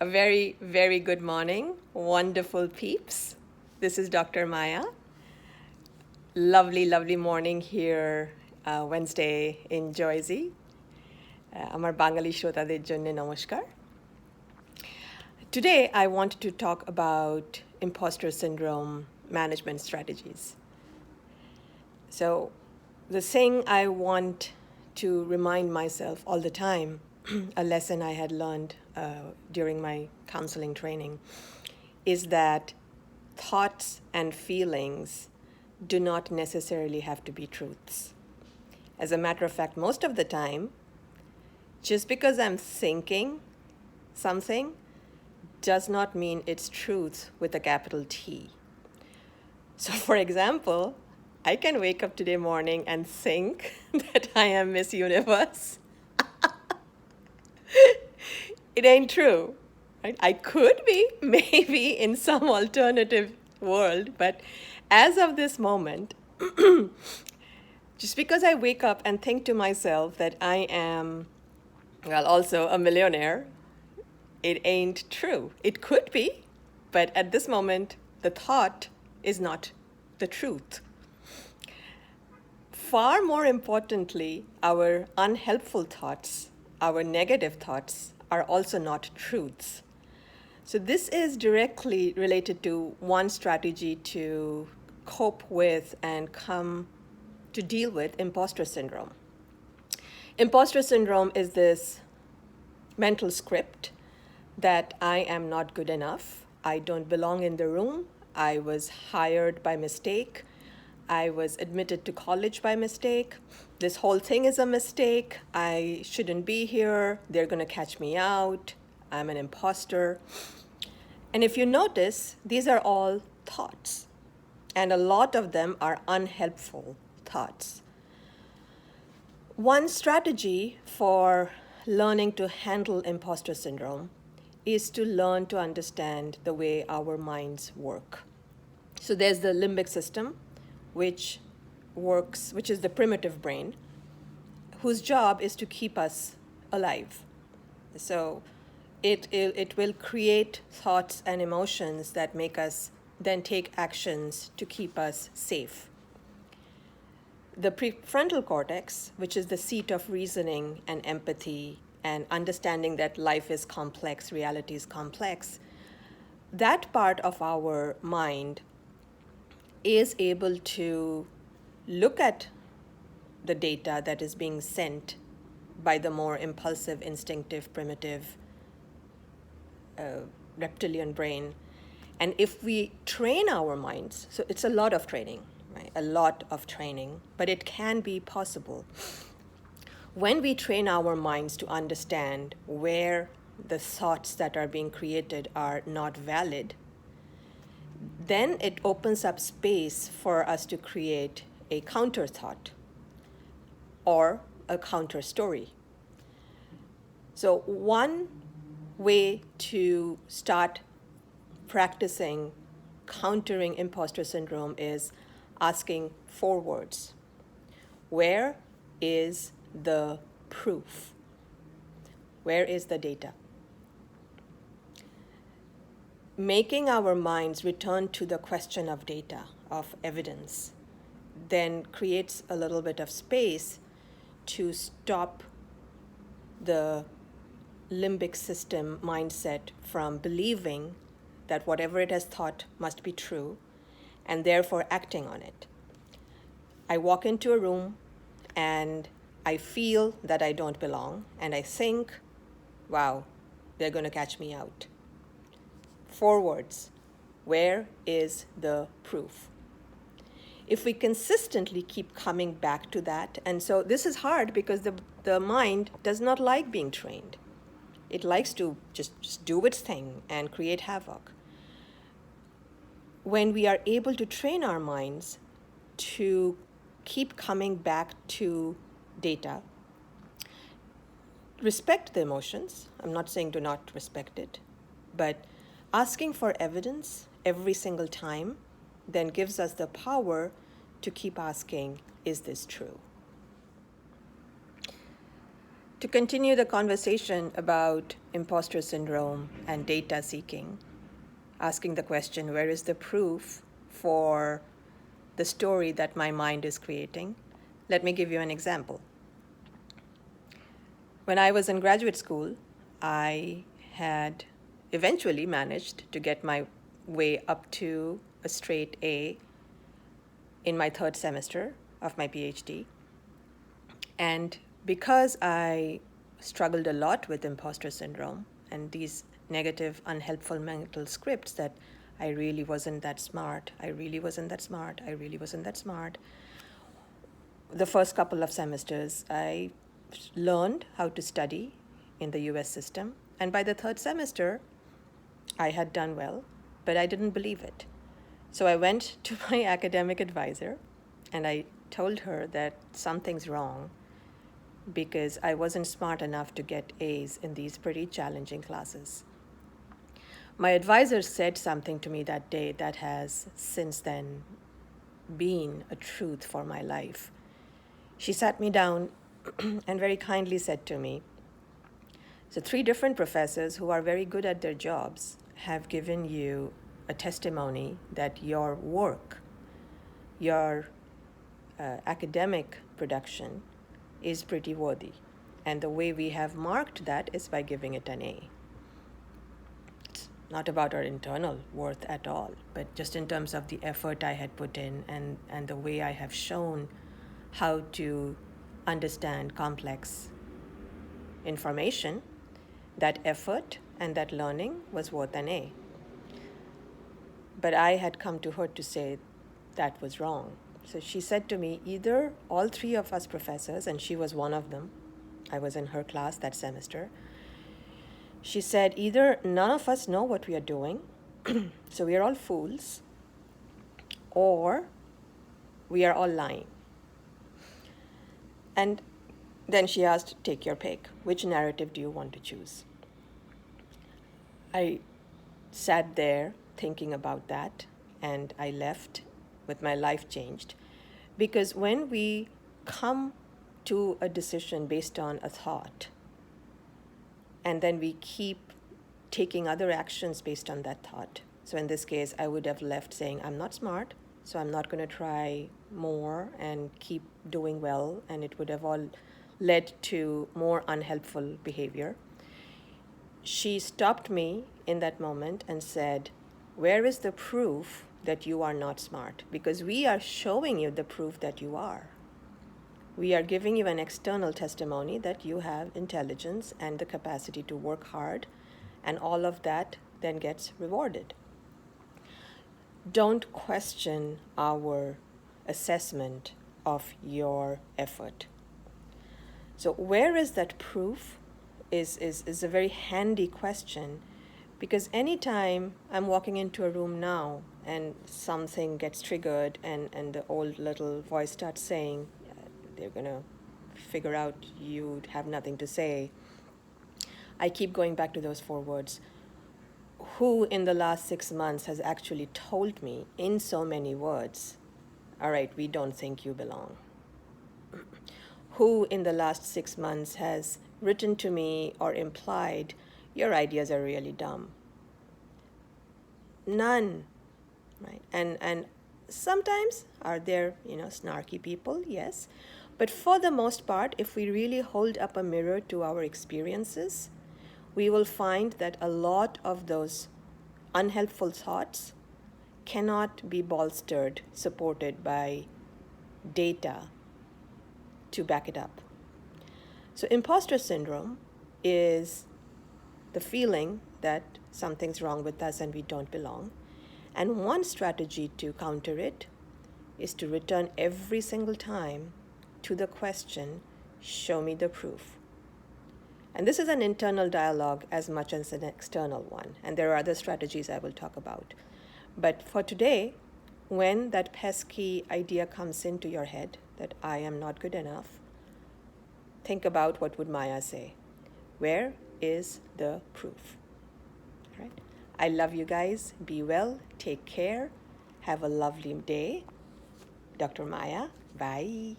A very, very good morning, wonderful peeps. This is Dr. Maya. Lovely, lovely morning here, Wednesday in Jersey. আমার বাঙালি শ্রোতাদের জন্য নমস্কার. Today I want to talk about imposter syndrome management strategies. So the thing I want to remind myself all the time, a lesson I had learned during my counseling training, is that thoughts and feelings do not necessarily have to be truths. As a matter of fact, most of the time, just because I'm thinking something does not mean it's truth with a capital T. So for example, I can wake up today morning and think that I am Miss Universe. It ain't true, right? I could be, maybe in some alternative world, but as of this moment, just because I wake up and think to myself that I am, well, also a millionaire, it ain't true. It could be, but at this moment, the thought is not the truth. Far more importantly, our unhelpful thoughts, our negative thoughts, are also not truths. So this is directly related to one strategy to cope with and come to deal with imposter syndrome. Imposter syndrome is this mental script that I am not good enough, I don't belong in the room, I was hired by mistake, I was admitted to college by mistake, this whole thing is a mistake, I shouldn't be here, they're going to catch me out, I'm an imposter. And if you notice, these are all thoughts, and a lot of them are unhelpful thoughts. One strategy for learning to handle imposter syndrome is to learn to understand the way our minds work. So there's the limbic system, which is the primitive brain, whose job is to keep us alive. So it will create thoughts and emotions that make us then take actions to keep us safe. The prefrontal cortex, which is the seat of reasoning and empathy and understanding that life is complex, reality is complex, that part of our mind is able to look at the data that is being sent by the more impulsive, instinctive, primitive reptilian brain. And if we train our minds, so it's a lot of training, right? A lot of training, but it can be possible. When we train our minds to understand where the thoughts that are being created are not valid, then it opens up space for us to create a counter thought or a counter story. So one way to start practicing countering imposter syndrome is asking 4 words. Where is the proof? Where is the data? Making our minds return to the question of data, of evidence, then creates a little bit of space to stop the limbic system mindset from believing that whatever it has thought must be true and therefore acting on it. I walk into a room and I feel that I don't belong and I think, wow, they're going to catch me out. 4 words. Where is the proof? If we consistently keep coming back to that, and so this is hard because the mind does not like being trained. It likes to just do its thing and create havoc. When we are able to train our minds to keep coming back to data, respect the emotions. I'm not saying do not respect it, but asking for evidence every single time then gives us the power to keep asking, is this true? To continue the conversation about imposter syndrome and data seeking, asking the question, where is the proof for the story that my mind is creating? Let me give you an example. When I was in graduate school, I had eventually managed to get my way up to a straight A in my third semester of my PhD. And because I struggled a lot with imposter syndrome and these negative, unhelpful mental scripts that I really wasn't that smart, I really wasn't that smart, I really wasn't that smart, the first couple of semesters, I learned how to study in the US system. And by the third semester, I had done well, but I didn't believe it. So I went to my academic advisor and I told her that something's wrong because I wasn't smart enough to get A's in these pretty challenging classes. My advisor said something to me that day that has since then been a truth for my life. She sat me down and very kindly said to me, so 3 different professors who are very good at their jobs have given you a testimony that your work, your academic production is pretty worthy. And the way we have marked that is by giving it an A. It's not about our internal worth at all, but just in terms of the effort I had put in and the way I have shown how to understand complex information, that effort and that learning was worth an A. But I had come to her to say that was wrong. So she said to me, either all 3 of us professors, and she was one of them, I was in her class that semester, she said, either none of us know what we are doing, so we are all fools, or we are all lying. And then she asked, take your pick. Which narrative do you want to choose? I sat there thinking about that, and I left with my life changed. Because when we come to a decision based on a thought, and then we keep taking other actions based on that thought. So in this case, I would have left saying, I'm not smart, so I'm not going to try more and keep doing well, and it would have all led to more unhelpful behavior. She stopped me in that moment and said, where is the proof that you are not smart? Because we are showing you the proof that you are. We are giving you an external testimony that you have intelligence and the capacity to work hard, and all of that then gets rewarded. Don't question our assessment of your effort. So where is that proof is a very handy question, because anytime I'm walking into a room now and something gets triggered and the old little voice starts saying, they're going to figure out you have nothing to say, I keep going back to those 4 words. Who in the last 6 months has actually told me in so many words, all right, we don't think you belong? Who in the last 6 months has written to me or implied, your ideas are really dumb? None, right? And sometimes are there, snarky people? Yes. But for the most part, if we really hold up a mirror to our experiences, we will find that a lot of those unhelpful thoughts cannot be bolstered, supported by data to back it up. So imposter syndrome is the feeling that something's wrong with us and we don't belong. And one strategy to counter it is to return every single time to the question, show me the proof. And this is an internal dialogue as much as an external one. And there are other strategies I will talk about. But for today, when that pesky idea comes into your head that I am not good enough, think about what would Maya say. Where is the proof? All right? I love you guys. Be well. Take care. Have a lovely day. Dr. Maya. Bye.